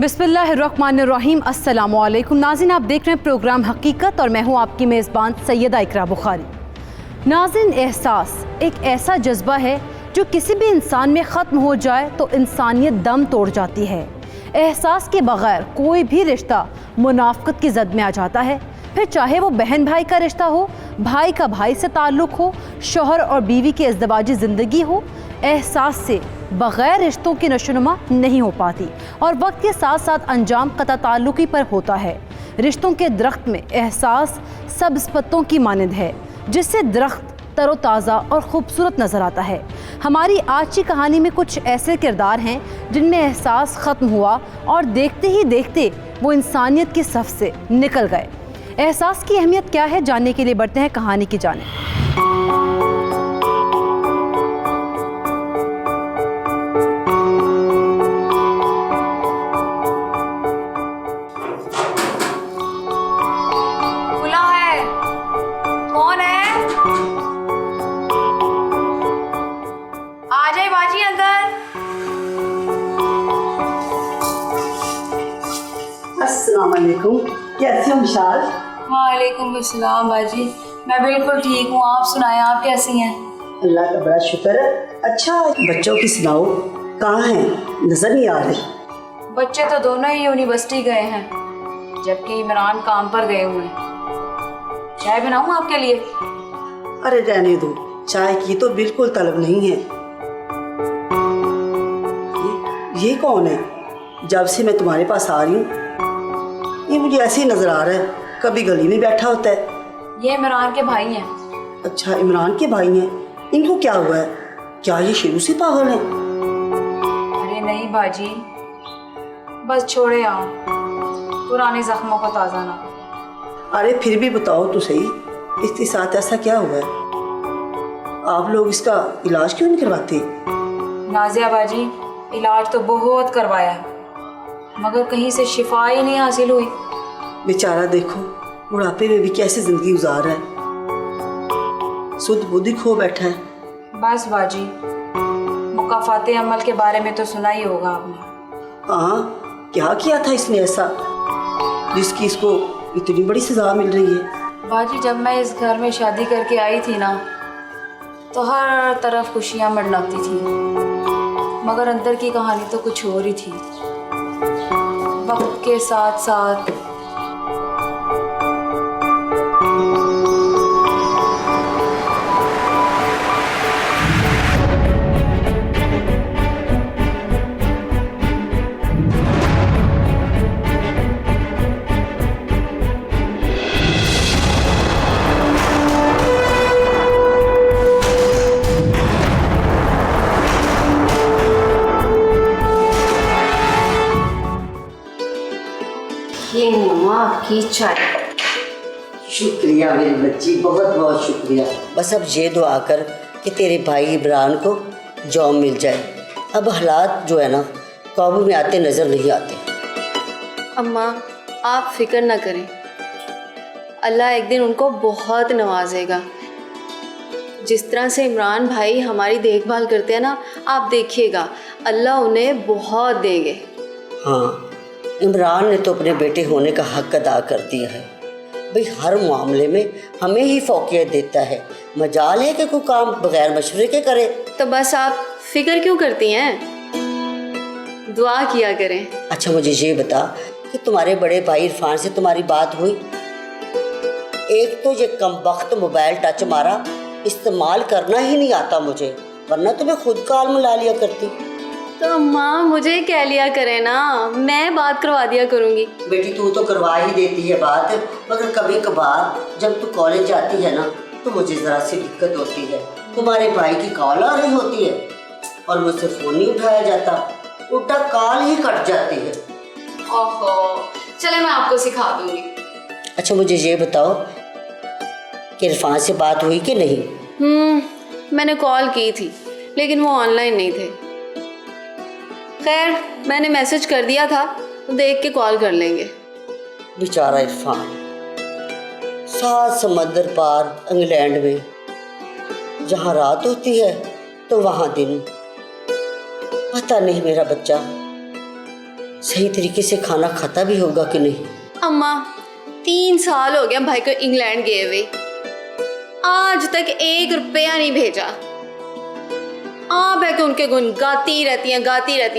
बिस्मिल्लाहिर्रहमानिर्रहीम। अस्सलामुअलैकुम नाज़रीन, आप देख रहे हैं प्रोग्राम हकीकत और मैं हूं आपकी मेज़बान सैयदा इकरा बुखारी। नाज़रीन, एहसास एक ऐसा जज्बा है जो किसी भी इंसान में ख़त्म हो जाए तो इंसानियत दम तोड़ जाती है। एहसास के बग़ैर कोई भी रिश्ता मुनाफ़क़त की ज़द में आ जाता है, फिर चाहे वो बहन भाई का रिश्ता हो, भाई का भाई से ताल्लुक़ हो, शौहर और बीवी की इज़्दिवाजी ज़िंदगी हो। एहसास से बग़ैर रिश्तों की नशोनुमा नहीं हो पाती और वक्त के साथ साथ अंजाम क़ता ताल्लुक़ी पर होता है। रिश्तों के दरख्त में एहसास सब्ज़ पत्तों की मानंद है, जिससे दरख्त तरोताज़ा और ख़ूबसूरत नज़र आता है। हमारी आज की कहानी में कुछ ऐसे किरदार हैं जिनमें एहसास ख़त्म हुआ और देखते ही देखते वो इंसानियत की सफ़ से निकल गए। एहसास की अहमियत क्या है, जानने के लिए बढ़ते हैं कहानी की जानिब। अस्सलामुअलैकुम, कैसी हो विशाल? वालेकुम अस्सलाम बाजी, मैं बिल्कुल ठीक हूँ। आप सुनाएं, आप कैसी हैं? अल्लाह का बड़ा शुक्र है। अच्छा, बच्चों की सुनाओ, कहाँ हैं? नजर नहीं आ रहे। बच्चे तो दोनों ही यूनिवर्सिटी गए हैं, जबकि इमरान काम पर गए हुए हैं। चाय बनाऊँ आपके लिए? अरे रहने दो, चाय की तो बिल्कुल तलब नहीं है। ये कौन है? जब से मैं तुम्हारे पास आ रही हूँ ये मुझे ऐसे ही नजर आ रहा है, कभी गली में बैठा होता है। ये इमरान के भाई हैं। अच्छा, इमरान के भाई हैं। इनको क्या हुआ है? क्या ये शुरू से पागल हैं? अरे नहीं बाजी, बस छोड़े आप, पुराने जख्मों को ताज़ा ना। अरे फिर भी बताओ तो सही, इसके साथ ऐसा क्या हुआ है? आप लोग इसका इलाज क्यों नहीं करवाते? नाजिया बाजी, इलाज तो बहुत करवाया है, मगर कहीं से शिफा ही नहीं हासिल हुई। बेचारा देखो, बुढ़ापे में भी कैसे जिंदगी गुजार रहा है, सुध बुद्धि खो बैठा है। बस बाजी, मुकाफाते अमल के बारे में तो सुना ही होगा आपने। हाँ, क्या किया था इसने ऐसा जिसकी इसको इतनी बड़ी सजा मिल रही है? बाजी, जब मैं इस घर में शादी करके आई थी ना, तो हर तरफ खुशियाँ मंडलाती थी, मगर अंदर की कहानी तो कुछ और ही थी। वक्त के साथ साथ ये मम्मा आपकी चाय। शुक्रिया मेरी बच्ची, बहुत बहुत शुक्रिया। बस अब ये दुआ कर कि तेरे भाई इमरान को जॉब मिल जाए। अब हालात जो है ना काबू में आते नज़र नहीं आते। अम्मा आप फिक्र ना करें, अल्लाह एक दिन उनको बहुत नवाजेगा। जिस तरह से इमरान भाई हमारी देखभाल करते हैं ना, आप देखिएगा अल्लाह उन्हें बहुत देंगे। हाँ, इमरान ने तो अपने बेटे होने का हक अदा कर दिया है। भाई हर मामले में हमें ही फौकियत देता है, मजाल है कि कोई काम बगैर मशवरे के करे। तो बस आप फिक्र क्यों करती हैं, दुआ किया करें। अच्छा मुझे ये बता कि तुम्हारे बड़े भाई इरफान से तुम्हारी बात हुई? एक तो ये कमबख्त मोबाइल टच मारा इस्तेमाल करना ही नहीं आता मुझे, वरना तो मैं खुद कॉल मिला लिया करती। तो अम्मा मुझे कह लिया करें ना, मैं बात करवा दिया करूँगी। बेटी तू तो करवा ही देती है बात, मगर कभी कभार जब तू कॉलेज जाती है ना तो मुझे ज़रा सी दिक्कत होती है। तुम्हारे भाई की कॉल आ रही होती है और मुझसे फ़ोन नहीं उठाया जाता, उल्टा कॉल ही कट जाती है। ओहो, चले मैं आपको सिखा दूँगी। अच्छा मुझे ये बताओ कि इरफान से बात हुई कि नहीं? मैंने कॉल की थी लेकिन वो ऑनलाइन नहीं थे। खैर मैंने मैसेज कर दिया था, तो देख के कॉल कर लेंगे। बेचारा इरफान, 7 समंदर पार इंग्लैंड में, जहाँ रात होती है तो वहाँ दिन। पता नहीं मेरा बच्चा सही तरीके से खाना खाता भी होगा कि नहीं? अम्मा 3 साल हो गया भाई को इंग्लैंड गए हुए, आज तक 1 रुपया नहीं भेजा। आप है कि उनके गुण गाती रहती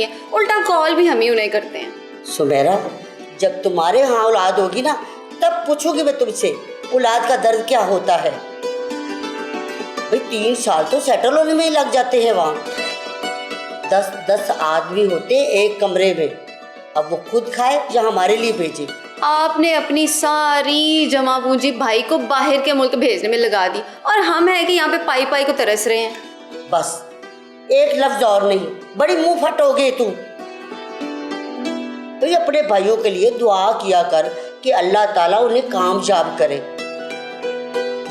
हैं, उल्टा कॉल भी हम ही उन्हें करते हैं। सुमेरा, जब तुम्हारे यहाँ औलाद होगी ना तब पूछूंगी मैं तुमसे औलाद का दर्द क्या होता है। भाई 3 साल तो सेटल होने में ही लग जाते हैं वहाँ। 10 आदमी होते एक कमरे में, अब वो खुद खाए या हमारे लिए भेजे। आपने अपनी सारी जमा पूंजी भाई को बाहर के मुल्क भेजने में लगा दी और हम है कि यहाँ पे पाई पाई को तरस रहे हैं। बस एक लफ्ज और नहीं, बड़ी मुंह फट हो गई तू। तो अपने भाइयों के लिए दुआ किया कर कि अल्लाह ताला उन्हें कामयाब करे,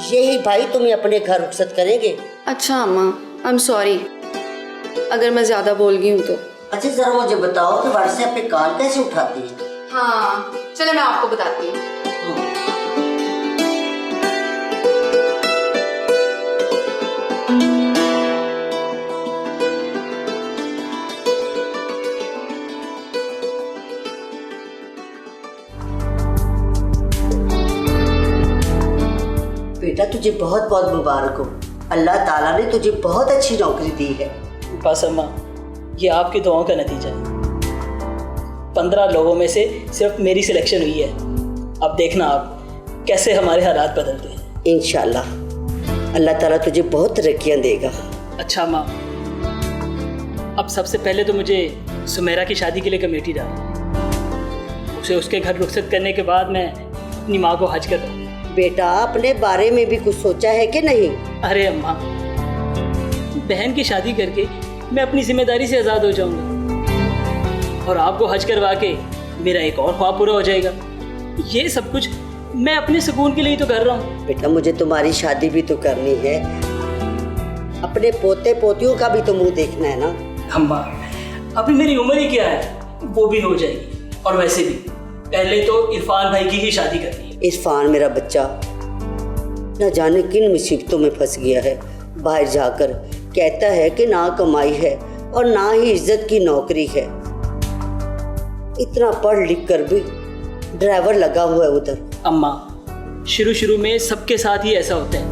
यही भाई तुम्हें अपने घर रुखसत करेंगे। अच्छा अम्मा, आई एम सॉरी अगर मैं ज़्यादा बोल गई हूँ तो। अच्छा जरा मुझे बताओ कि व्हाट्सएप पे कॉल कैसे उठाती है? हाँ चलो मैं आपको बताती हूँ। बेटा तुझे बहुत बहुत मुबारक हो, अल्लाह ताला ने तुझे बहुत अच्छी नौकरी दी है। बस अम्मा, ये आपकी दुआओं का नतीजा है। 15 लोगों में से सिर्फ मेरी सिलेक्शन हुई है। अब देखना आप कैसे हमारे हालात बदलते हैं। इंशाल्लाह अल्लाह ताला तुझे बहुत तरक्कियां देगा। अच्छा अम्मा, अब सबसे पहले तो मुझे सुमेरा की शादी के लिए कमेटी डाली, उसे उसके घर रुखसत करने के बाद मैं अपनी माँ को हज कर दूँ। बेटा अपने बारे में भी कुछ सोचा है कि नहीं? अरे अम्मा, बहन की शादी करके मैं अपनी जिम्मेदारी से आज़ाद हो जाऊंगा और आपको हज करवा के मेरा एक और ख्वाब पूरा हो जाएगा। ये सब कुछ मैं अपने सुकून के लिए तो कर रहा हूँ। बेटा मुझे तुम्हारी शादी भी तो करनी है, अपने पोते पोतियों का भी तो मुंह देखना है ना। अम्मा, अभी मेरी उम्र ही क्या है, वो भी हो जाएगी। और वैसे भी पहले तो इरफान भाई की ही शादी करनी है। इरफान मेरा बच्चा न जाने किन मुसीबतों में फंस गया है। बाहर जाकर कहता है कि ना कमाई है और ना ही इज्जत की नौकरी है। इतना पढ़ लिख कर भी ड्राइवर लगा हुआ है उधर। अम्मा, शुरू में सबके साथ ही ऐसा होता है।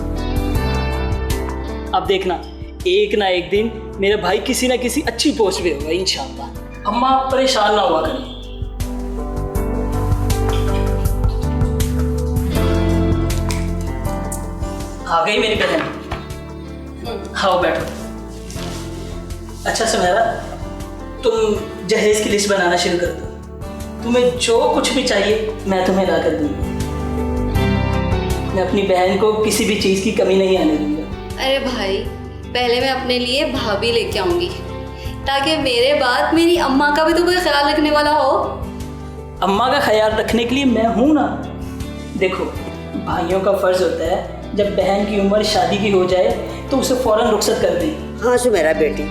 अब देखना एक ना एक दिन मेरा भाई किसी ना किसी अच्छी पोस्ट पे होगा इंशाअल्लाह। अम्मा आप परेशान ना हुआ करें। आ गई मेरी बहन, आओ बैठो। अच्छा सुमेरा, तुम जहेज की लिस्ट बनाना शुरू कर दो। तुम्हें जो कुछ भी चाहिए मैं तुम्हें ला कर दूंगा। मैं अपनी बहन को किसी भी चीज़ की कमी नहीं आने दूंगा। अरे भाई, पहले मैं अपने लिए भाभी लेके आऊंगी ताकि मेरे बाद मेरी अम्मा का भी तो कोई ख्याल रखने वाला हो। अम्मा का ख्याल रखने के लिए मैं हूँ ना। देखो, भाइयों का फर्ज होता है जब बहन की उम्र शादी की हो जाए तो उसे फौरन रुखसत कर दें। हाँ सुमेरा बेटी,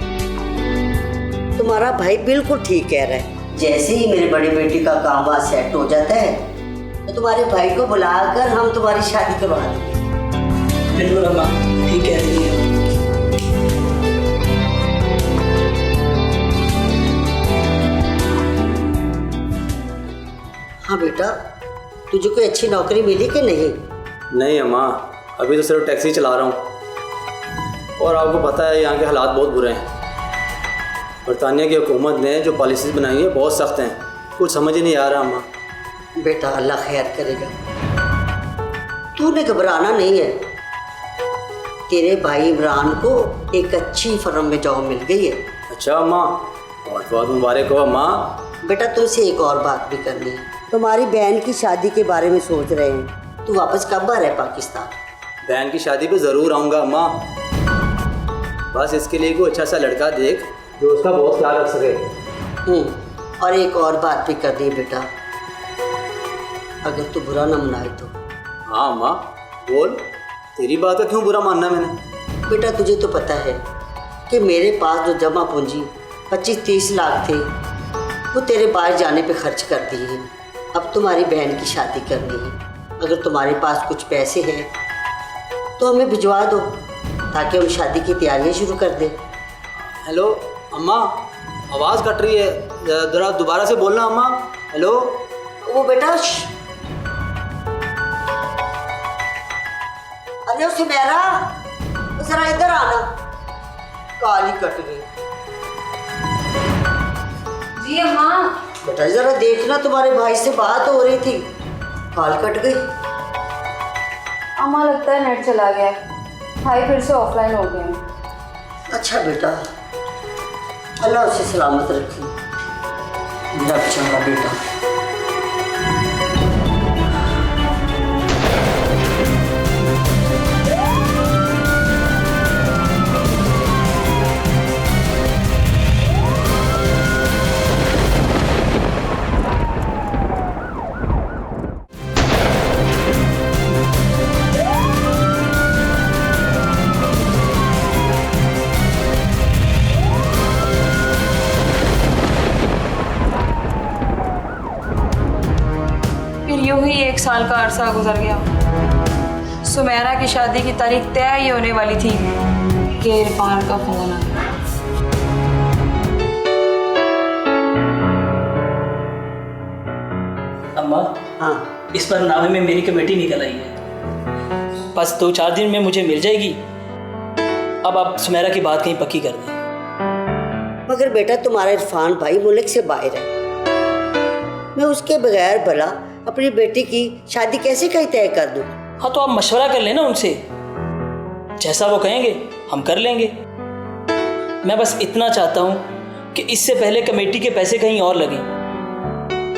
तुम्हारा भाई बिल्कुल ठीक कह रहा है। जैसे ही मेरी बड़ी बेटी का काम वहाँ सेट हो जाता है तो तुम्हारे भाई को बुलाकर हम तुम्हारी शादी करवा देंगे। बिल्कुल अम्मा, ठीक कह रही है। हाँ बेटा, तुझे कोई अच्छी नौकरी मिली कि नहीं? नहीं अम्मा, अभी तो सिर्फ टैक्सी चला रहा हूँ और आपको पता है यहाँ के हालात बहुत बुरे हैं। बरतानिया की हुकूमत ने जो पॉलिसीज़ बनाई है बहुत सख्त हैं, कुछ समझ ही नहीं आ रहा अम्मा। बेटा अल्लाह खैर करेगा, तूने घबराना नहीं है। तेरे भाई इमरान को एक अच्छी फर्म में जॉब मिल गई है। अच्छा अम्मा, बहुत बहुत मुबारक हो अम्मा। बेटा तुमसे एक और बात भी करनी है। तुम्हारी बहन की शादी के बारे में सोच रहे हैं, तू वापस कब आ रहा है पाकिस्तान? बहन की शादी पे ज़रूर आऊँगा अम्मा, बस इसके लिए कोई अच्छा सा लड़का देख जो उसका बहुत ख्याल रख सके। और एक और बात भी कर दी बेटा, अगर तू बुरा ना मनाए तो। हाँ अम्मा बोल, तेरी बात का क्यों बुरा मानना मैंने? बेटा तुझे तो पता है कि मेरे पास जो जमा पूंजी 25-30 लाख थे वो तेरे बाहर जाने पे खर्च कर दिए हैं। अब तुम्हारी बहन की शादी करनी है, अगर तुम्हारे पास कुछ पैसे हैं तो हमें भिजवा दो ताकि हम शादी की तैयारियां शुरू कर दें। हेलो अम्मा, आवाज़ कट रही है, ज़रा दोबारा से बोलना अम्मा। हेलो। वो बेटा अरे सुमेरा, जरा इधर आना, काली कट गई। जी अम्मा। बेटा जरा देखना, तुम्हारे भाई से बात हो रही थी, काल कट गई। अम्मा लगता है नेट चला गया है, भाई फिर से ऑफलाइन हो गए हैं। अच्छा बेटा, अल्लाह उसे सलामत रखे, मेरा अच्छा का बेटा। यूं ही 1 साल का अरसा गुजर गया। सुमेरा की शादी की तारीख तय ही होने वाली थी कि इरफान का फोन आ गया। अम्मा, हाँ इस बार नावे में मेरी कमेटी निकल आई है, बस 2-4 दिन में मुझे मिल जाएगी। अब आप सुमेरा की बात कहीं पक्की कर दें। मगर बेटा तुम्हारा इरफान भाई मुल्क से बाहर है, मैं उसके बगैर भला अपनी बेटी की शादी कैसे कहीं तय कर दूं? हाँ तो आप मशवरा कर लेना उनसे, जैसा वो कहेंगे हम कर लेंगे। मैं बस इतना चाहता हूँ कि इससे पहले कमेटी के पैसे कहीं और लगें,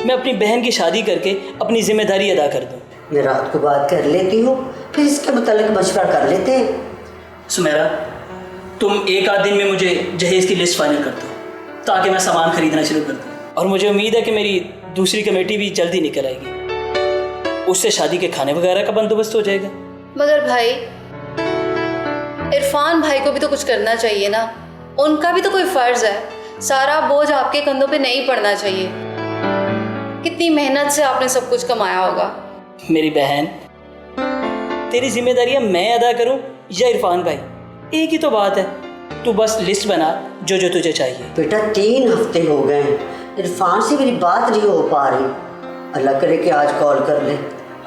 मैं अपनी बहन की शादी करके अपनी जिम्मेदारी अदा कर दूँ। मैं रात को बात कर लेती हूँ, फिर इसके मुतालिक मशवरा कर लेते हैं। सुमेरा, तुम 1-8 दिन में मुझे जहेज की लिस्ट फाइनल कर दो ताकि मैं सामान खरीदना शुरू कर दूँ। और मुझे उम्मीद है कि मेरी दूसरी कमेटी भी जल्दी निकल आएगी, उससे शादी के खाने वगैरह का बंदोबस्त हो जाएगा। मगर भाई, इरफान भाई को भी तो कुछ करना चाहिए ना, उनका भी तो कोई फ़र्ज़ है। सारा बोझ आपके कंधों पे नहीं पड़ना चाहिए। कितनी मेहनत से आपने सब कुछ कमाया होगा। मेरी बहन, तेरी जिम्मेदारियां मैं अदा करूं या इरफान भाई, एक ही तो बात है। तू बस लिस्ट बना जो जो तुझे चाहिए। बेटा 3 हफ्ते हो गए हैं, इरफान से मेरी बात नहीं हो पा रही। अल्लाह करे कि आज कॉल कर ले।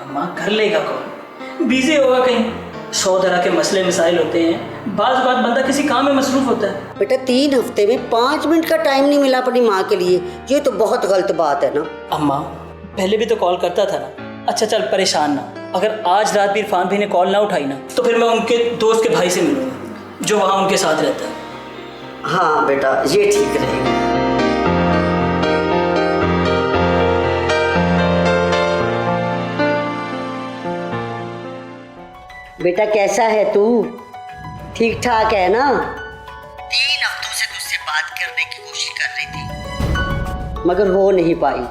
अम्मा कर लेगा कॉल, बिजी होगा कहीं, 100 तरह के मसले मसाइल होते हैं, बात बंदा किसी काम में मसरूफ होता है। बेटा 3 हफ्ते में 5 मिनट का टाइम नहीं मिला अपनी माँ के लिए, ये तो बहुत गलत बात है ना। अम्मा पहले भी तो कॉल करता था ना। अच्छा चल परेशान ना, अगर आज रात भी इरफान भाई ने कॉल ना उठाई ना तो फिर मैं उनके दोस्त के भाई से मिलूंगा जो वहाँ उनके साथ रहता है। हाँ बेटा ये ठीक रहेगा। बेटा कैसा है तू? ठीक ठाक है ना? 3 हफ्तों से तुझसे बात करने की कोशिश कर रही थी मगर हो नहीं पाई,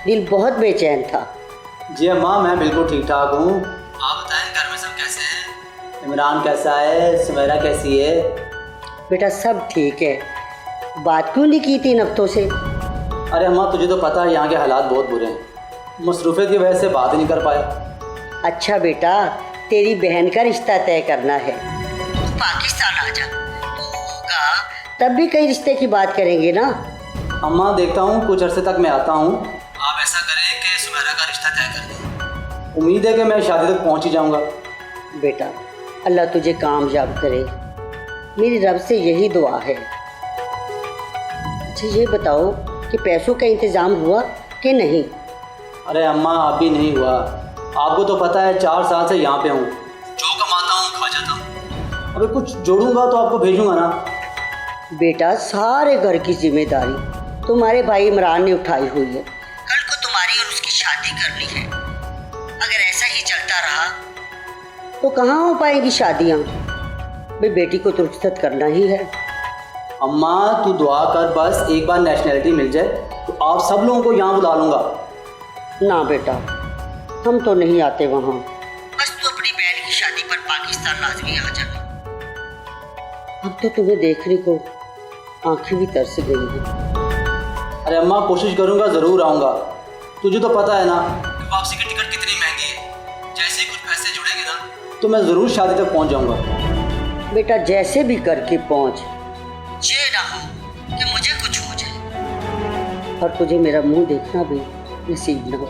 दिल बहुत बेचैन था। जी अम्मा, मैं बिल्कुल ठीक ठाक हूँ। आप बताएं घर में सब कैसे हैं? इमरान कैसा है? सुमेरा कैसी है? बेटा सब ठीक है। बात क्यों नहीं की 3 हफ्तों से? अरे अम्मा तुझे तो पता है यहाँ के हालात बहुत बुरे हैं, मसरूफियत की वजह से बात ही नहीं कर पाए। अच्छा बेटा, तेरी बहन का रिश्ता तय करना है, तू पाकिस्तान आ जा, तो होगा तब भी कई रिश्ते की बात करेंगे ना। अम्मा देखता हूँ, कुछ अरसे तक मैं आता हूँ। आप ऐसा करें कि सुमेरा का रिश्ता तय कर दें। उम्मीद है कि मैं शादी तक पहुँच ही जाऊँगा। बेटा अल्लाह तुझे कामयाब करे, मेरी रब से यही दुआ है। अच्छा ये बताओ कि पैसों का इंतज़ाम हुआ कि नहीं? अरे अम्मा अभी नहीं हुआ, आपको तो पता है 4 साल से यहाँ पे हूँ, जो कमाता हूँ खा जाता हूँ। अबे कुछ जोड़ूंगा तो आपको भेजूंगा ना। बेटा सारे घर की जिम्मेदारी तुम्हारे भाई इमरान ने उठाई हुई है, कल को तुम्हारी और उसकी शादी करनी है। अगर ऐसा ही चलता रहा तो कहाँ हो पाएंगी शादियाँ? भाई बेटी को तो रुखसत करना ही है। अम्मा तू दुआ कर, बस एक बार नेशनैलिटी मिल जाए तो आप सब लोगों को यहाँ बुला लूँगा। ना बेटा हम तो नहीं आते वहाँ, बस तू अपनी बहन की शादी पर पाकिस्तान लाजमी आ जा। अब तो तुम्हें देखने को आंखें भी तरस गई हैं। अरे अम्मा कोशिश करूँगा, ज़रूर आऊँगा। तुझे तो पता है ना कि वापसी की टिकट कितनी महंगी है, जैसे ही कुछ पैसे जुड़ेंगे ना तो मैं ज़रूर शादी तक पहुँच जाऊँगा। बेटा जैसे भी करके पहुँच, ये ना हो कि मुझे कुछ हो जाए। और तुझे मेरा मुंह देखना भी नसीब न हो।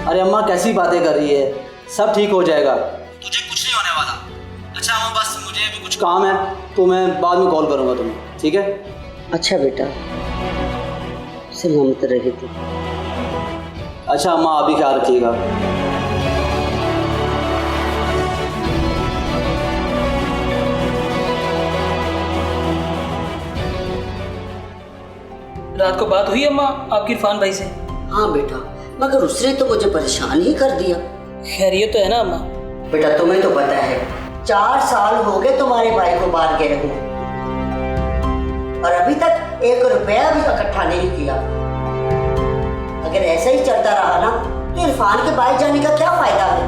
अरे अम्मा कैसी बातें कर रही है, सब ठीक हो जाएगा, तुझे कुछ नहीं होने वाला। अच्छा अम्मा बस मुझे अभी कुछ काम है तो मैं बाद में कॉल करूँगा तुम्हें, ठीक है? अच्छा बेटा, सलामत रहे तू। अच्छा अम्मा आप भी ख्याल रखिएगा। रात को बात हुई अम्मा आपकी इरफान भाई से? हाँ बेटा, मगर उसने तो मुझे परेशान ही कर दिया। खैरियत तो है ना अम्मा? बेटा तुम्हें तो पता है 4 साल हो गए तुम्हारे भाई को बाहर गए हुए और अभी तक 1 रुपया भी इकट्ठा नहीं किया। अगर ऐसा ही चलता रहा ना तो इरफान के बाहर जाने का क्या फायदा है?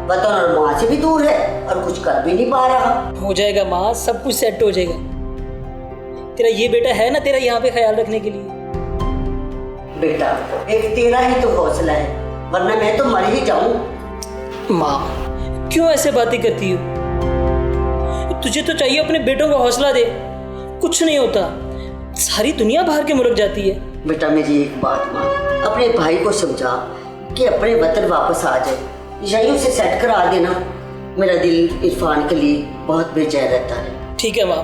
बतौर माँ से भी दूर है और कुछ कर भी नहीं पा रहा। हो जाएगा माँ, सब कुछ सेट हो जाएगा। तेरा ये बेटा है ना तेरा यहाँ पे ख्याल रखने के लिए। बेटा एक तेरा ही तो हौसला है, वरना मैं तो मर ही जाऊं। माँ क्यों ऐसे बातें करती हो? तुझे तो चाहिए अपने बेटों को हौसला दे। कुछ नहीं होता, सारी दुनिया बाहर के मुल्क जाती है। बेटा मेरी एक बात मान, अपने भाई को समझा कि अपने वतन वापस आ जाए, यही उसे सेट करा देना। मेरा दिल इरफान के लिए बहुत बेचैन रहता है। ठीक है माँ,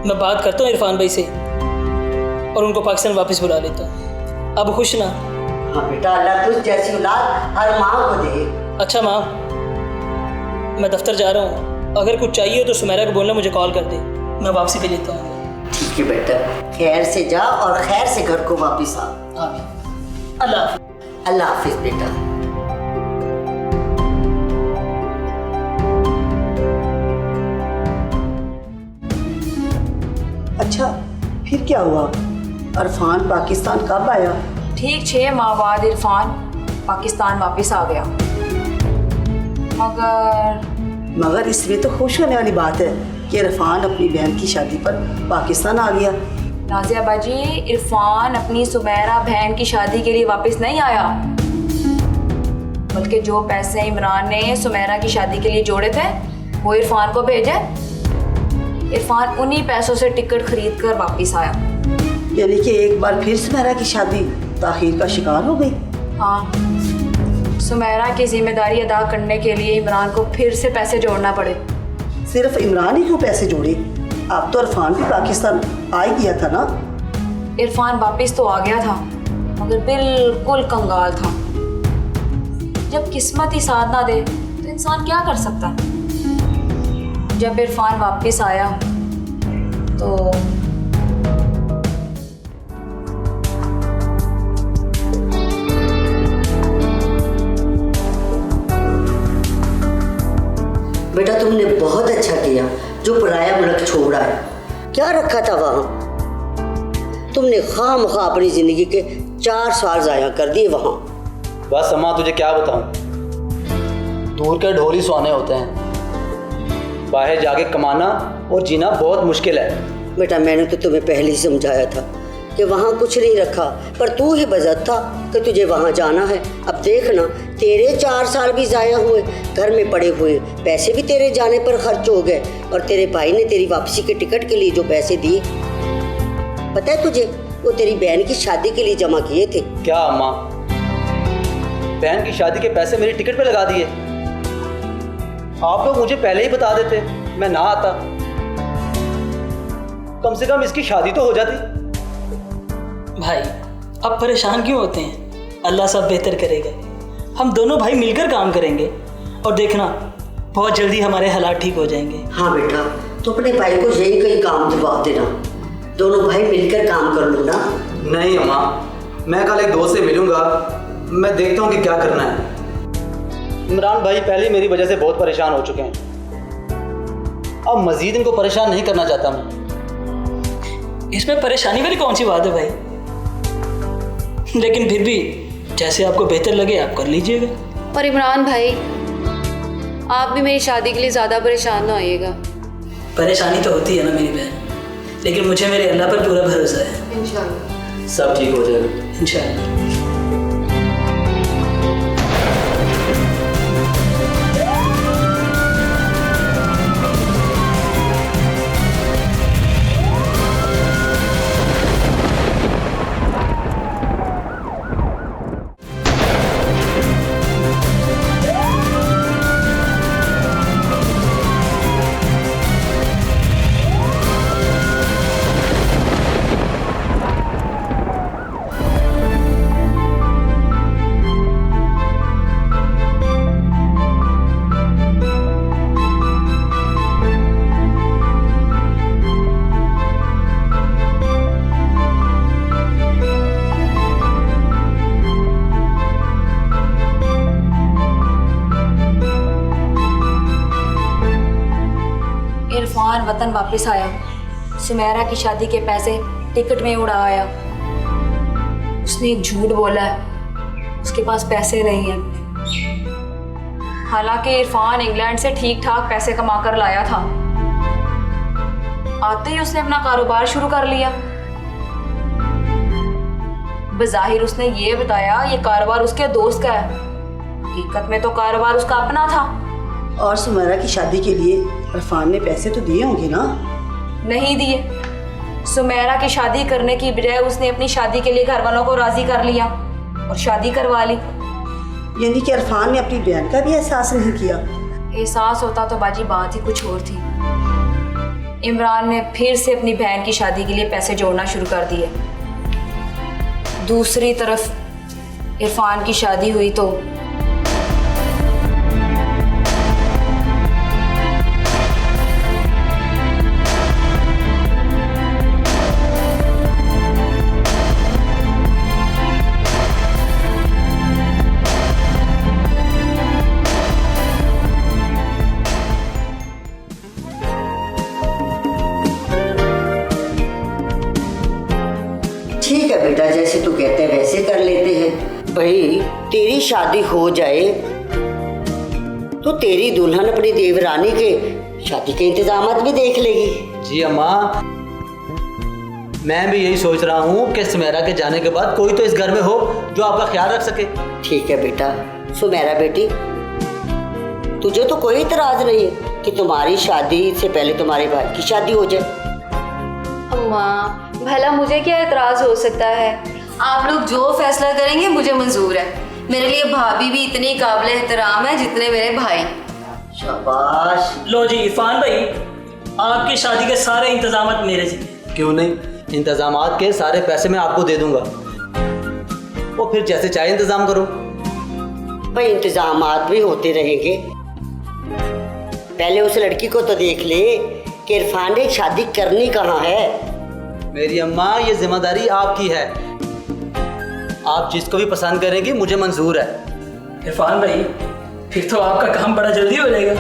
मैं बात करता हूँ इरफान भाई से और उनको पाकिस्तान वापस बुला लेता हूँ। अब खुश ना? हाँ बेटा, अल्लाह तुझ जैसी औलाद हर माँ को दे। अच्छा माँ, मैं दफ्तर जा रहा हूँ, अगर कुछ चाहिए हो तो सुमेरा को बोलना मुझे कॉल कर दे, मैं वापसी पे लेता हूँ। ठीक है बेटा, खैर से जा और खैर से घर को वापस आ। आमीन। अल्लाह हाफिज बेटा। अच्छा फिर क्या हुआ? इरफान पाकिस्तान कब आया? ठीक 6 माह बाद इरफान पाकिस्तान वापस आ गया। मगर इसमें तो खुश होने वाली बात है कि इरफान अपनी बहन की शादी पर पाकिस्तान आ गया। नाजिया बाजी, इरफान अपनी सुमेरा बहन की शादी के लिए वापस नहीं आया, बल्कि जो पैसे इमरान ने सुमेरा की शादी के लिए जोड़े थे वो इरफान को भेजे। इरफान उन्हीं पैसों से टिकट खरीद कर वापस आया। यानी कि एक बार फिर सुमेरा की शादी ताखीर का शिकार हो गई। हाँ, सुमेरा की जिम्मेदारी अदा करने के लिए इमरान को फिर से पैसे जोड़ना पड़े। सिर्फ इमरान ही क्यों पैसे जोड़े? अब तो इरफान भी पाकिस्तान आ ही गया था ना। इरफान वापस तो आ गया था मगर बिल्कुल कंगाल था। जब किस्मत ही साथ ना दे तो इंसान क्या कर सकता है। जब इरफान वापस आया तो बेटा तुमने बहुत अच्छा किया जो पराया मुल्क छोड़ा है। क्या रखा था वहाँ? तुमने खामखा अपनी जिंदगी के 4 साल ज़ाया कर दिए वहाँ। बस अम्मा तुझे क्या बताऊं, दूर के ढोल ही सुहाने होते हैं, बाहर जाके कमाना और जीना बहुत मुश्किल है। बेटा मैंने तो तुम्हें पहले ही समझाया था कि वहाँ कुछ नहीं रखा, पर तू ही बजत था कि तुझे वहाँ जाना है। अब देखना तेरे 4 साल भी ज़ाया हुए, घर में पड़े हुए पैसे भी तेरे जाने पर खर्च हो गए, और तेरे भाई ने तेरी वापसी के टिकट के लिए जो पैसे दिए, पता है तुझे, वो तेरी बहन की शादी के लिए जमा किए थे। क्या अम्मा, बहन की शादी के पैसे मेरी टिकट पे लगा दिए? आप लोग मुझे पहले ही बता देते, मैं ना आता, कम से कम इसकी शादी तो हो जाती। भाई अब परेशान क्यों होते हैं? अल्लाह सब बेहतर करेगा। हम दोनों भाई मिलकर काम करेंगे और देखना बहुत जल्दी हमारे हालात ठीक हो जाएंगे। हाँ बेटा, तो अपने भाई को यही कहीं काम दिलवा देना, दोनों भाई मिलकर काम कर लो ना। नहीं अम्मा, मैं कल एक दोस्त से मिलूंगा, मैं देखता हूँ कि क्या करना है। इमरान भाई पहले मेरी वजह से बहुत परेशान हो चुके हैं, अब मजीद इनको परेशान नहीं करना चाहता मैं। इसमें परेशानी वाली कौन सी बात है भाई? लेकिन फिर भी जैसे आपको बेहतर लगे आप कर लीजिएगा। और इमरान भाई, आप भी मेरी शादी के लिए ज़्यादा परेशान ना होइएगा। परेशानी तो होती है ना मेरी बहन, लेकिन मुझे मेरे अल्लाह पर पूरा भरोसा है। इंशाल्लाह सब ठीक हो जाएगा इंशाअल्लाह। इरफान वतन वापस आया, सुमेरा की शादी के पैसे टिकट में उड़ाया। उसने एक झूठ बोला है, उसके पास पैसे नहीं हैं। हालांकि इरफान इंग्लैंड से ठीक ठाक पैसे कमा कर लाया था। आते ही उसने अपना कारोबार शुरू कर लिया। बज़ाहिर उसने ये बताया ये कारोबार उसके दोस्त का है, हकीकत में तो कारोबार उसका अपना था। और सुमेरा की शादी के लिए इरफान ने पैसे तो दिए होंगे ना? नहीं दिए। सुमेरा की शादी करने की बजाय उसने अपनी शादी के लिए घर वालों को राजी कर लिया और शादी करवा ली। यानी कि इरफान ने अपनी बहन का भी एहसास नहीं किया। एहसास होता तो बाजी बात ही कुछ और थी। इमरान ने फिर से अपनी बहन की शादी के लिए पैसे जोड़ना शुरू कर दिए। दूसरी तरफ इरफान की शादी हुई तो ठीक है बेटा, जैसे तू कहते हैं वैसे कर लेते हैं। भाई तेरी शादी हो जाए तो तेरी दुल्हन अपनी देवरानी के शादी के इंतजामात भी देख लेगी। जी अम्मा, मैं भी यही सोच रहा हूँ कि सुमेरा के जाने के बाद कोई तो इस घर में हो जो आपका ख्याल रख सके। ठीक है बेटा। सुमेरा बेटी, तुझे तो कोई इतराज नहीं है कि तुम्हारी शादी से पहले तुम्हारे भाई की शादी हो जाए? अम्मा, भला मुझे क्या एतराज़ हो सकता है? आप लोग जो फैसला करेंगे मुझे मंजूर है। मेरे लिए भाभी भी इतनी काबिल एहतराम है जितने मेरे भाई। शाबाश। लो जी इरफान भाई, आपकी शादी के सारे इंतजामात मेरे से। क्यों नहीं, इंतजामात के सारे पैसे मैं आपको दे दूंगा, वो फिर जैसे चाहे इंतजाम करो। भाई इंतजामात भी होते रहेंगे, पहले उस लड़की को तो देख ले कि इरफान ने शादी करनी कहाँ है। मेरी अम्मा, ये जिम्मेदारी आपकी है। आप जिसको भी पसंद करेंगी मुझे मंजूर है। इरफान भाई, फिर तो आपका काम बड़ा जल्दी हो जाएगा।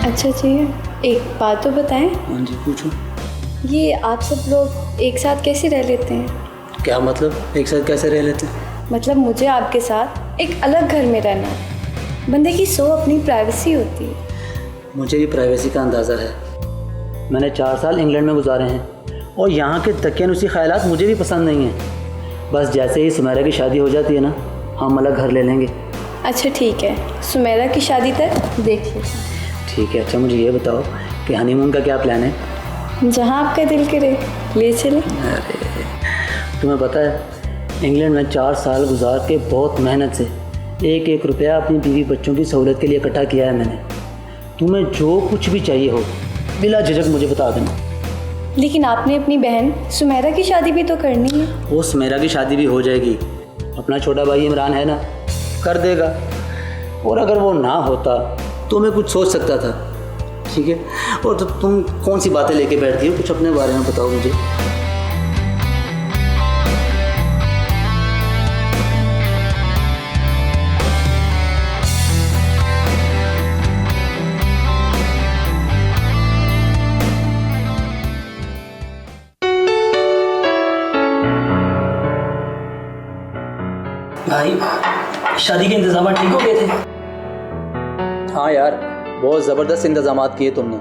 अच्छा जी, एक बात तो बताएं। हाँ जी, पूछो। ये आप सब लोग एक साथ कैसे रह लेते हैं? क्या मतलब एक साथ कैसे रह लेते हैं? मतलब मुझे आपके साथ एक अलग घर में रहना है। बंदे की अपनी प्राइवेसी होती है। मुझे भी प्राइवेसी का अंदाज़ा है। मैंने 4 साल इंग्लैंड में गुजारे हैं और यहाँ के तकियानुसी ख़यालात मुझे भी पसंद नहीं हैं। बस जैसे ही सुमेरा की शादी हो जाती है ना, हम अलग घर ले लेंगे। अच्छा ठीक है, सुमेरा की शादी तक देख लीजिए। ठीक है। अच्छा मुझे ये बताओ कि हनीमून का क्या प्लान है? जहाँ आपका दिल करे ले चले। अरे तुम्हें पता है, इंग्लैंड में 4 साल गुजार के बहुत मेहनत से 1-1 रुपया अपनी बीवी बच्चों की सहूलत के लिए इकट्ठा किया है मैंने। तुम्हें जो कुछ भी चाहिए हो बिला झिझक मुझे बता देना। लेकिन आपने अपनी बहन सुमेरा की शादी भी तो करनी है। वो सुमेरा की शादी भी हो जाएगी, अपना छोटा भाई इमरान है ना, कर देगा। और अगर वो ना होता तो मैं कुछ सोच सकता था। ठीक है, और तो तुम कौन सी बातें लेके बैठती हो? कुछ अपने बारे में बताओ मुझे। भाई, शादी के इंतजाम ठीक हो गए थे? हाँ यार, बहुत ज़बरदस्त इंतजामात किए तुमने।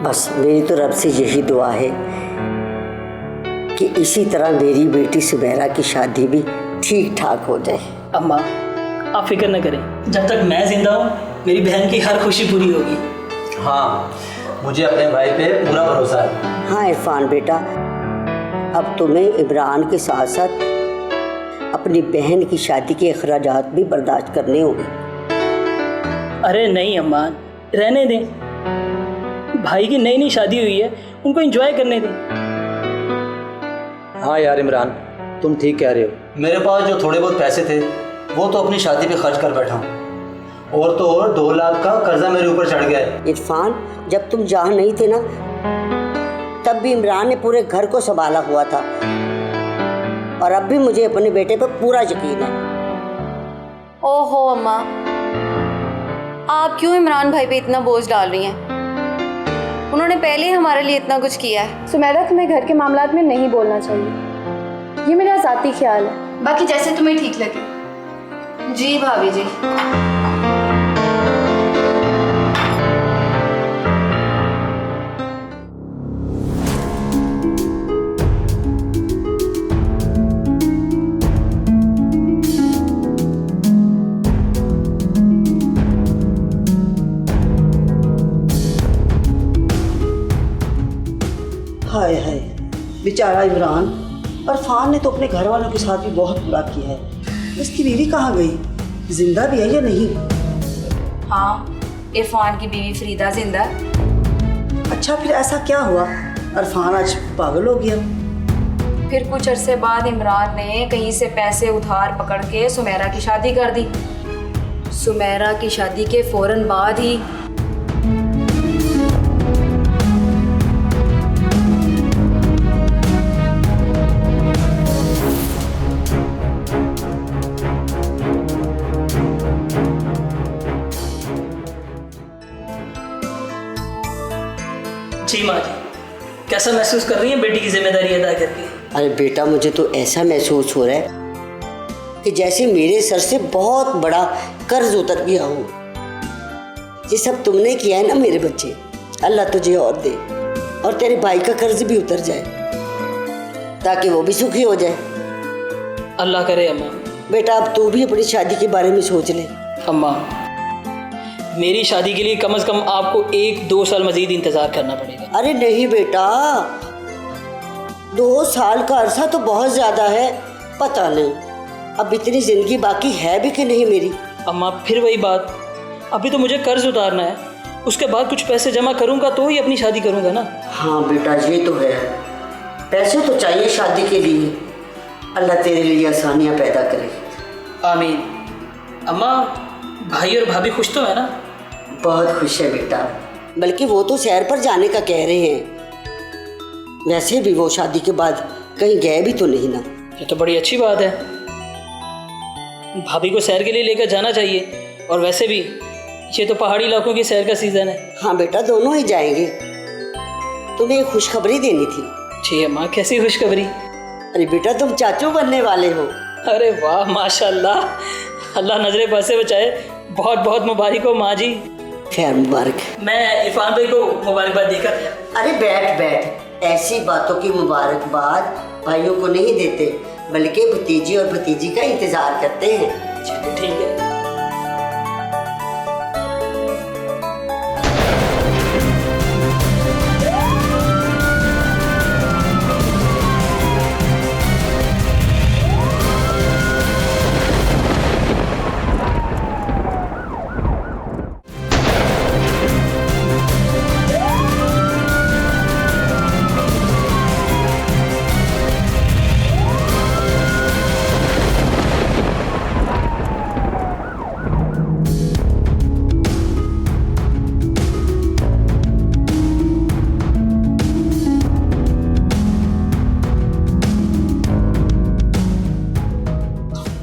बस मेरी तो रब से यही दुआ है कि इसी तरह मेरी बेटी सुमेरा की शादी भी ठीक ठाक हो जाए। अम्मा आप फिक्र न करें, जब तक मैं जिंदा हूँ मेरी बहन की हर खुशी पूरी होगी। हाँ, मुझे अपने भाई पे पूरा भरोसा है। हाँ इरफान बेटा, अब तुम्हें इमरान के साथ साथ अपनी बहन की शादी के अखराजात भी बर्दाश्त करने होंगे। अरे नहीं अम्मा, रहने दें, भाई की नई नई शादी हुई है, उनको एंजॉय करने दें। हाँ यार इमरान, तुम ठीक कह रहे हो। मेरे पास जो थोड़े बहुत पैसे थे वो तो अपनी शादी पे खर्च कर बैठा हूँ, और तो और 2 लाख का कर्जा मेरे ऊपर चढ़ गया है। इरफान, जब तुम जहाँ नहीं थे ना, तब भी इमरान ने पूरे घर को संभाला हुआ था, और अब भी मुझे अपने बेटे पर पूरा यकीन है। ओहो अम्मा, आप क्यों इमरान भाई पे इतना बोझ डाल रही हैं? उन्होंने पहले ही हमारे लिए इतना कुछ किया है। सुमेरा, तुम्हें घर के मामलात में नहीं बोलना चाहिए, ये मेरा ज़ाती ख्याल है। बाकी जैसे तुम्हें ठीक लगे। जी भाभी जी। हाय हाय, बेचारा इमरान। इरफान ने तो अपने घर वालों के साथ भी बहुत बुरा किया है। इसकी बीवी कहाँ गई? जिंदा भी है या नहीं? हाँ, इरफान की बीवी फरीदा जिंदा है। अच्छा, फिर ऐसा क्या हुआ? इरफान आज पागल हो गया। फिर कुछ अरसे बाद इमरान ने कहीं से पैसे उधार पकड़ के सुमेरा की शादी कर दी। सुमेरा की शादी के फौरन बाद ही जी माँ जी, कैसा महसूस कर रही हैं बेटी की जिम्मेदारी अदा करके? अरे बेटा, मुझे तो ऐसा महसूस हो रहा है कि जैसे मेरे सर से बहुत बड़ा कर्ज उतर गया हो। ये सब तुमने किया है ना मेरे बच्चे, अल्लाह तुझे और दे, और तेरे भाई का कर्ज भी उतर जाए ताकि वो भी सुखी हो जाए। अल्लाह करे अम्मा। बेटा, अब तू भी अपनी शादी के बारे में सोच ले। अम्मा, मेरी शादी के लिए कम से कम आपको 1-2 साल मजीद इंतजार करना पड़ेगा। अरे नहीं बेटा, 2 साल का अरसा तो बहुत ज्यादा है। पता नहीं अब इतनी जिंदगी बाकी है भी कि नहीं मेरी। अम्मा फिर वही बात, अभी तो मुझे कर्ज उतारना है, उसके बाद कुछ पैसे जमा करूंगा तो ही अपनी शादी करूंगा ना। हाँ बेटा, ये तो है, पैसे तो चाहिए शादी के लिए। अल्लाह तेरे लिए आसानियाँ पैदा करे। आमीन। अम्मा, भाई और भाभी खुश तो है ना? बहुत खुश है बेटा, बल्कि वो तो सैर पर जाने का कह रहे हैं। वैसे भी वो शादी के बाद कहीं गए भी तो नहीं ना। ये तो बड़ी अच्छी बात है, भाभी को सैर के लिए लेकर जाना चाहिए। और वैसे भी ये तो पहाड़ी इलाकों की सैर का सीजन है। हाँ बेटा, दोनों ही जाएंगे। तुम्हें एक खुशखबरी देनी थी। जी अम्मा, कैसी खुशखबरी? अरे बेटा, तुम चाचू बनने वाले हो। अरे वाह, माशाल्लाह, अल्लाह नजरे बसे बचाए। बहुत बहुत मुबारक हो माँ जी। खैर मुबारक। मैं इरफान भाई को मुबारकबाद देकर। अरे बैठ बैठ, ऐसी बातों की मुबारकबाद भाइयों को नहीं देते, बल्कि भतीजी और भतीजी का इंतजार करते हैं। चलो ठीक है।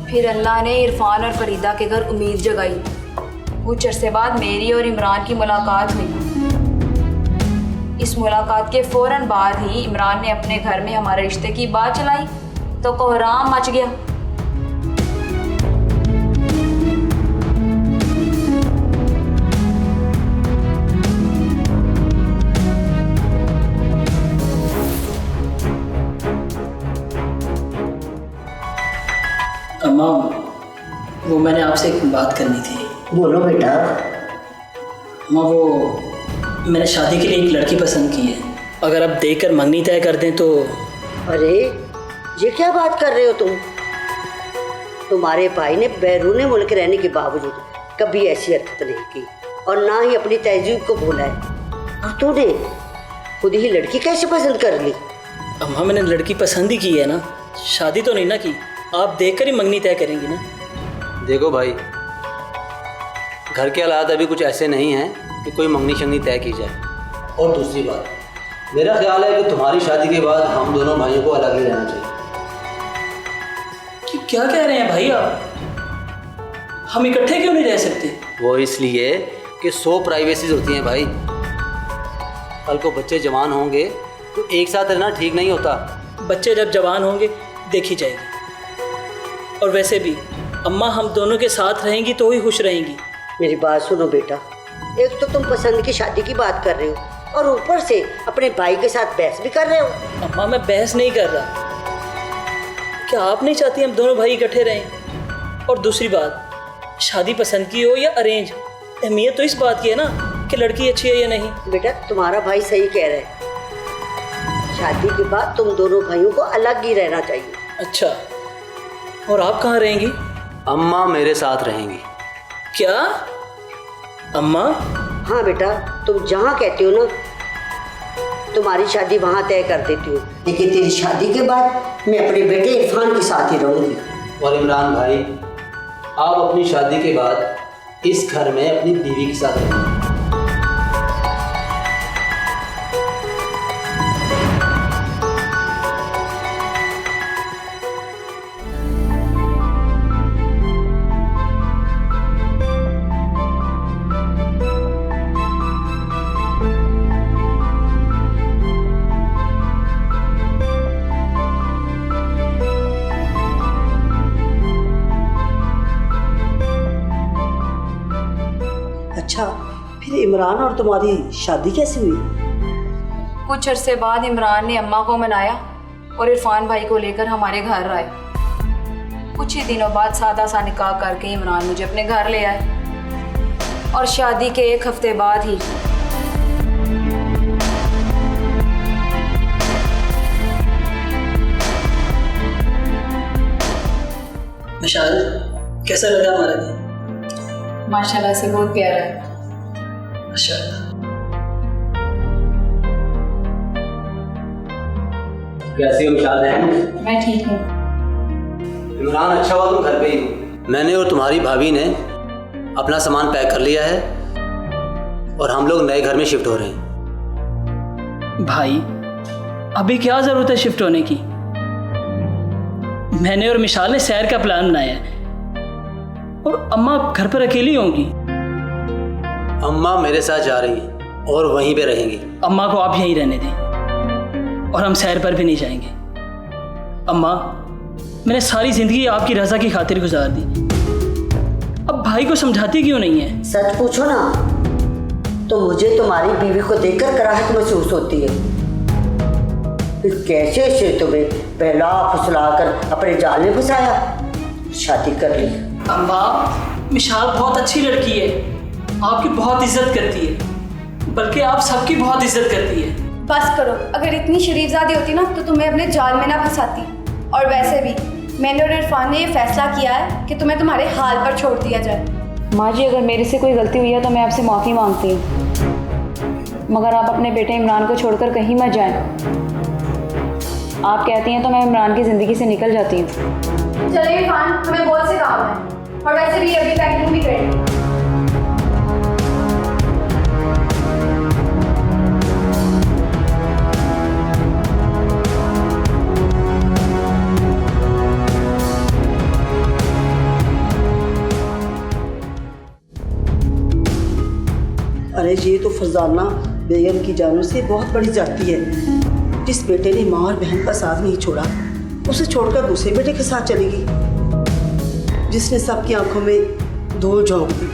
फिर अल्लाह ने इरफान और फरीदा के घर उम्मीद जगाई। कुछ अरसे बाद मेरी और इमरान की मुलाकात हुई। इस मुलाकात के फौरन बाद ही इमरान ने अपने घर में हमारे रिश्ते की बात चलाई तो कोहराम मच गया। आपसे एक बात करनी थी। बोलो बेटा। अम्मा वो मैंने शादी के लिए एक लड़की पसंद की है, अगर आप देखकर मंगनी तय कर दें तो। अरे ये क्या बात कर रहे हो तुम? तुम्हारे भाई ने बैरूने मुल्क रहने के बावजूद कभी ऐसी हरकत नहीं की और ना ही अपनी तहजीब को भूला है, और तूने खुद ही लड़की कैसे पसंद कर ली? अम्मा मैंने लड़की पसंद ही की है ना, शादी तो नहीं ना की। आप देखकर ही मंगनी तय करेंगी ना। देखो भाई, घर के हालात अभी कुछ ऐसे नहीं हैं कि कोई मंगनी शंगनी तय की जाए। और दूसरी बात, मेरा ख्याल है कि तुम्हारी शादी के बाद हम दोनों भाइयों को अलग ही रहना चाहिए। कि क्या कह रहे हैं भाई आप? हम इकट्ठे क्यों नहीं रह सकते? वो इसलिए कि 100 प्राइवेसीज होती हैं भाई। कल को बच्चे जवान होंगे तो एक साथ रहना ठीक नहीं होता। बच्चे जब जवान होंगे देखी जाएगी। और वैसे भी अम्मा हम दोनों के साथ रहेंगी तो ही खुश रहेंगी। मेरी बात सुनो बेटा, एक तो तुम पसंद की शादी की बात कर रहे हो और ऊपर से अपने भाई के साथ बहस भी कर रहे हो। अम्मा मैं बहस नहीं कर रहा। क्या आप नहीं चाहती हम दोनों भाई इकट्ठे रहें? और दूसरी बात, शादी पसंद की हो या अरेंज, अहमियत तो इस बात की है ना कि लड़की अच्छी है या नहीं। बेटा तुम्हारा भाई सही कह रहा है, शादी के बाद तुम दोनों भाइयों को अलग ही रहना चाहिए। अच्छा, और आप कहाँ रहेंगी? अम्मा मेरे साथ रहेंगी। क्या अम्मा? हाँ बेटा, तुम जहाँ कहती हो ना, तुम्हारी शादी वहाँ तय कर देती हूँ, लेकिन तेरी शादी के बाद मैं अपने बेटे इरफान के साथ ही रहूँगी। और इमरान भाई, आप अपनी शादी के बाद इस घर में अपनी बीवी के साथ रहेंगे। अच्छा, फिर इमरान और तुम्हारी शादी कैसे हुई? कुछ अरसे बाद इमरान ने अम्मा को मनाया और इरफान भाई को लेकर हमारे घर आए। कुछ ही दिनों बाद सादा सा निकाह करके इमरान मुझे अपने घर ले आए और शादी के 1 हफ्ते बाद ही विशाल, कैसा लगा हमारा दिन? माशाल्लाह से बहुत प्यारा है। माशाल्लाह। कैसी हो विशाल बहन? मैं ठीक हूँ। इमरान, अच्छा हुआ तुम घर पे ही हो। मैंने और तुम्हारी भाभी ने अपना सामान पैक कर लिया है और हम लोग नए घर में शिफ्ट हो रहे हैं। भाई, अभी क्या जरूरत है शिफ्ट होने की? मैंने और मिशाल ने सैर का प्लान बनाया है और अम्मा घर पर अकेली होंगी। अम्मा मेरे साथ जा रही हैं और वहीं पे रहेंगी। अम्मा को आप यहीं रहने दें और हम सैर पर भी नहीं जाएंगे। अम्मा, मैंने सारी जिंदगी आपकी रजा की खातिर गुजार दी, अब भाई को समझाती क्यों नहीं है? सच पूछो ना तो मुझे तुम्हारी बीवी को देखकर कराहत महसूस होती है। फिर कैसे से तुम्हें बहला फुसला कर अपने जाल में फंसाया, शादी कर ली। अम्मा, मिशाल बहुत अच्छी लड़की है, आपकी बहुत इज्जत करती है, बल्कि आप सबकी बहुत इज्जत करती है। बस करो, अगर इतनी शरीफजादी होती ना तो तुम्हें अपने जाल में ना फंसाती। और वैसे भी मैंने और इरफान ने ये फैसला किया है कि तुम्हें तुम्हारे हाल पर छोड़ दिया जाए। माँ जी, अगर मेरे से कोई गलती हुई है तो मैं आपसे माफ़ी मांगती हूँ, मगर आप अपने बेटे इमरान को छोड़कर कहीं मत जाएं। आप कहती हैं तो मैं इमरान की ज़िंदगी से निकल जाती हूँ। चलिए इरफान, हमें बहुत से काम है और वैसे भी अभी पैकिंग भी करें। अरे ये तो फरजाना बेगम की जानों से बहुत बड़ी जाती है। जिस बेटे ने माँ और बहन का साथ नहीं छोड़ा, उसे छोड़कर दूसरे बेटे के साथ चलेगी, जिसने सबकी आंखों में धूल झोंक दी।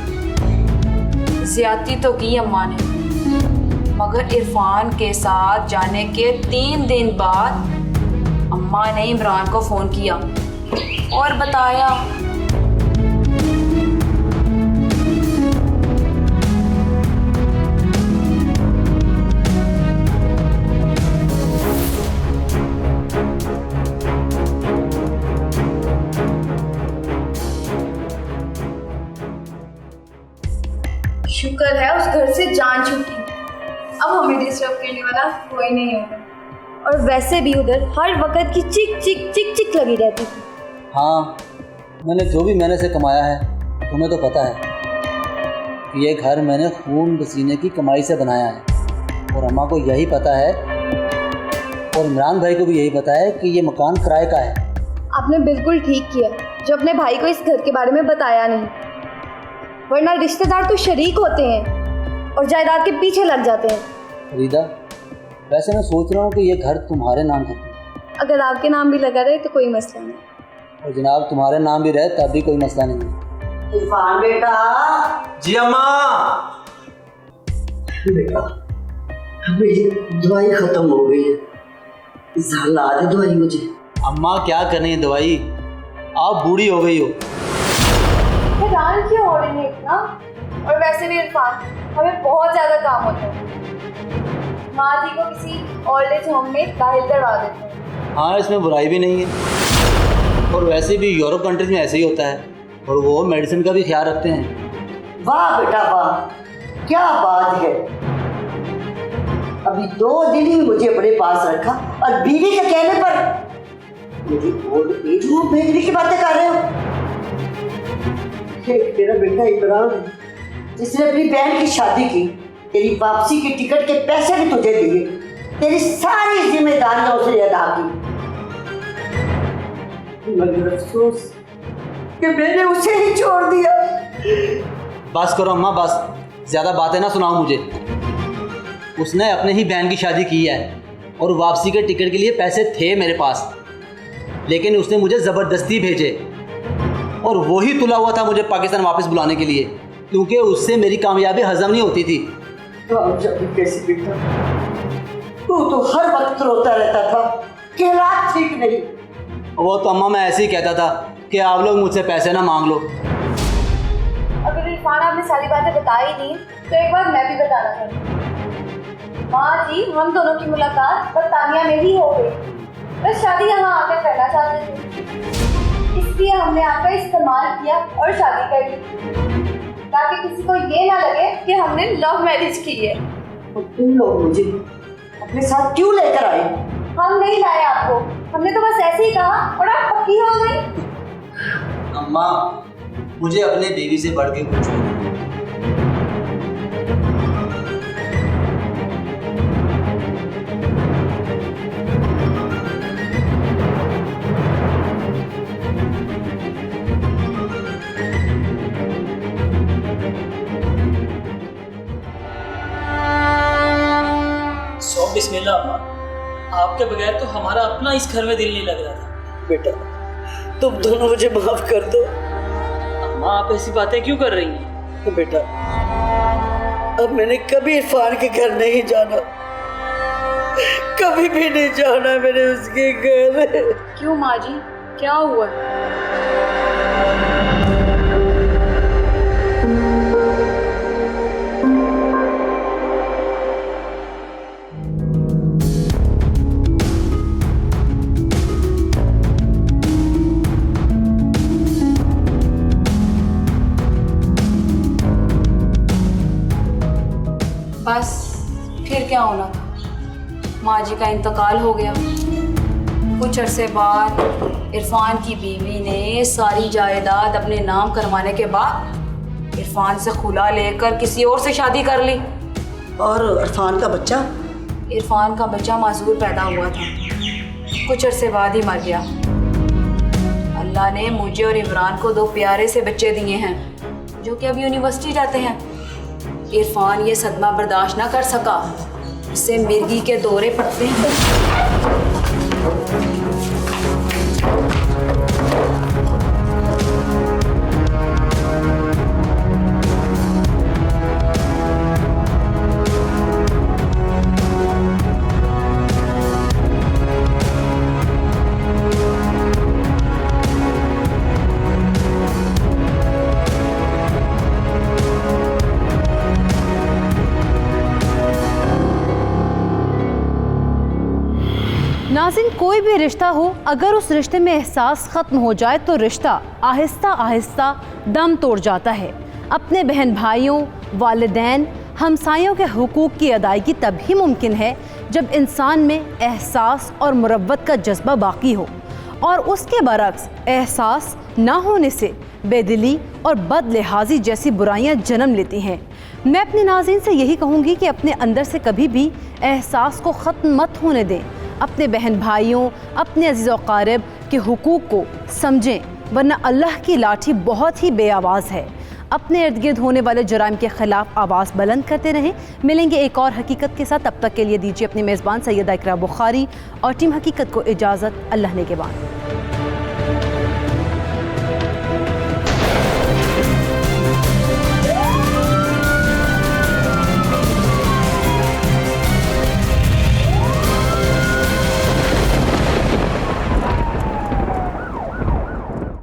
ज्यादती तो की अम्मा ने, मगर इरफान के साथ जाने के 3 दिन बाद अम्मा ने इमरान को फ़ोन किया और बताया से जान छूटी। अब हमें डिस्टर्ब करने वाला कोई नहीं होगा। और वैसे भी उधर हर वक्त की चिक चिक चिक चिक लगी रहती थी। हाँ, मैंने जो भी मेहनत से कमाया है तुम्हें तो पता है कि ये घर मैंने खून पसीने की कमाई से बनाया है, और अम्मा को यही पता है और इमरान भाई को भी यही पता है कि ये मकान किराए का है। आपने बिल्कुल ठीक किया जो अपने भाई को इस घर के बारे में बताया नहीं, वरना रिश्तेदार तो शरीक होते हैं और जायदाद के पीछे लग जाते हैं। फरीदा, वैसे मैं सोच रहा हूँ कि ये घर तुम्हारे नाम कर दूँ। अगर आपके नाम भी लगा रहे तो कोई मसला नहीं, और जनाब तुम्हारे नाम भी रहे तब भी कोई मसला नहीं है। इरफान बेटा। जी अम्मा। बेटा मेरी दवाई खत्म हो गई है, ला दे दवाई मुझे। अम्मा क्या करनी है दवाई, आप बूढ़ी हो गई हो। हैरान क्यों हो रही है इतना? और वैसे भी इरफान, हमें बहुत ज़्यादा काम होता है। माँ जी को किसी ओल्ड एज होम में दाखिल करवा देते हैं। हाँ, इसमें बुराई भी नहीं है, और वैसे भी यूरोप कंट्रीज में ऐसे ही होता है, और वो मेडिसिन का भी ख्याल रखते हैं। वाह बेटा वाह, क्या बात है। अभी 2 दिन ही मुझे अपने पास रखा और बीवी के कहने पर मुझे ओल्ड एज होम भेजने की बातें कर रहे हो। तेरा बेटा इमरान जिसने अपनी बहन की शादी की, तेरी वापसी के टिकट के पैसे भी तुझे दिए, तेरी सारी जिम्मेदारियां उसने अदा की, मगर अफसोस कि मैंने उसे ही छोड़ दिया। बस करो अम्मा, बस ज़्यादा बातें ना सुनाओ मुझे। उसने अपने ही बहन की शादी की है और वापसी के टिकट के लिए पैसे थे मेरे पास, लेकिन उसने मुझे ज़बरदस्ती भेजे, और वही तुला हुआ था मुझे पाकिस्तान वापस बुलाने के लिए, क्योंकि उससे मेरी कामयाबी हजम नहीं होती थी। कामयाबी कैसी बेटा, तू तो हर वक्त रोता रहता था कि रात ठीक नहीं। वो तो अम्मा मैं ऐसे ही कहता था कि आप लोग मुझसे पैसे ना मांग लो। अगर इरफान आपने सारी बातें बताई नहीं तो एक बार मैं भी बताना चाहूँगी। माँ जी, हम दोनों की मुलाकात बरतानिया में ही हो गई। बस शादी यहाँ आकर करना चाहते थे, इसलिए हमने आपका इस्तेमाल किया और शादी कर ली, ताकि किसी को ये ना लगे कि हमने लव मैरिज की है। और तुम लोग मुझे अपने साथ क्यों लेकर आए? हम नहीं लाए आपको, हमने तो बस ऐसे ही कहा और आप पक्की हो गई। अम्मा, मुझे अपने बीवी से बढ़ के कुछ नहीं। बिस्मिल्लाह अम्मा, आपके बगैर तो हमारा अपना इस घर में दिल नहीं लग रहा था। बेटा तुम दोनों मुझे माफ कर दो। अम्मा आप ऐसी बातें क्यों कर रही हैं? तो बेटा अब मैंने कभी इरफान के घर नहीं जाना, कभी भी नहीं जाना मैंने उसके घर। क्यों माँ जी, क्या हुआ? बस फिर क्या होना था, माँ जी का इंतकाल हो गया। कुछ अरसे बाद इरफान की बीवी ने सारी जायदाद अपने नाम करवाने के बाद इरफान से खुला लेकर किसी और से शादी कर ली। और इरफान का बच्चा? इरफान का बच्चा मासूर पैदा हुआ था, कुछ अरसे बाद ही मर गया। अल्लाह ने मुझे और इमरान को 2 प्यारे से बच्चे दिए हैं जो कि अब यूनिवर्सिटी जाते हैं। इरफान ये सदमा बर्दाश्त ना कर सका, इससे मिर्गी के दौरे पड़ते हैं। नाज़रीन, कोई भी रिश्ता हो, अगर उस रिश्ते में एहसास ख़त्म हो जाए तो रिश्ता आहिस्ता आहिस्ता दम तोड़ जाता है। अपने बहन भाइयों, वालिदैन, हमसायों के हुकूक की अदायगी तभी मुमकिन है जब इंसान में एहसास और मुरव्वत का जज्बा बाकी हो, और उसके बरक्स एहसास ना होने से बेदिली और बदलिहाजी जैसी बुराइयां जन्म लेती हैं। मैं अपने नाज़रीन से यही कहूँगी कि अपने अंदर से कभी भी एहसास को ख़त्म मत होने दें। अपने बहन भाइयों, अपने अज़ीज़ व क़ारिब के हुकूक को समझें, वरना अल्लाह की लाठी बहुत ही बेआवाज़ है। अपने इर्द गिर्द होने वाले जुराइम के ख़िलाफ़ आवाज़ बुलंद करते रहें। मिलेंगे एक और हकीकत के साथ, तब तक के लिए दीजिए अपने मेज़बान सैयदा इकरा बुखारी और टीम हकीकत को इजाज़त। अल्लाह ने के बाद।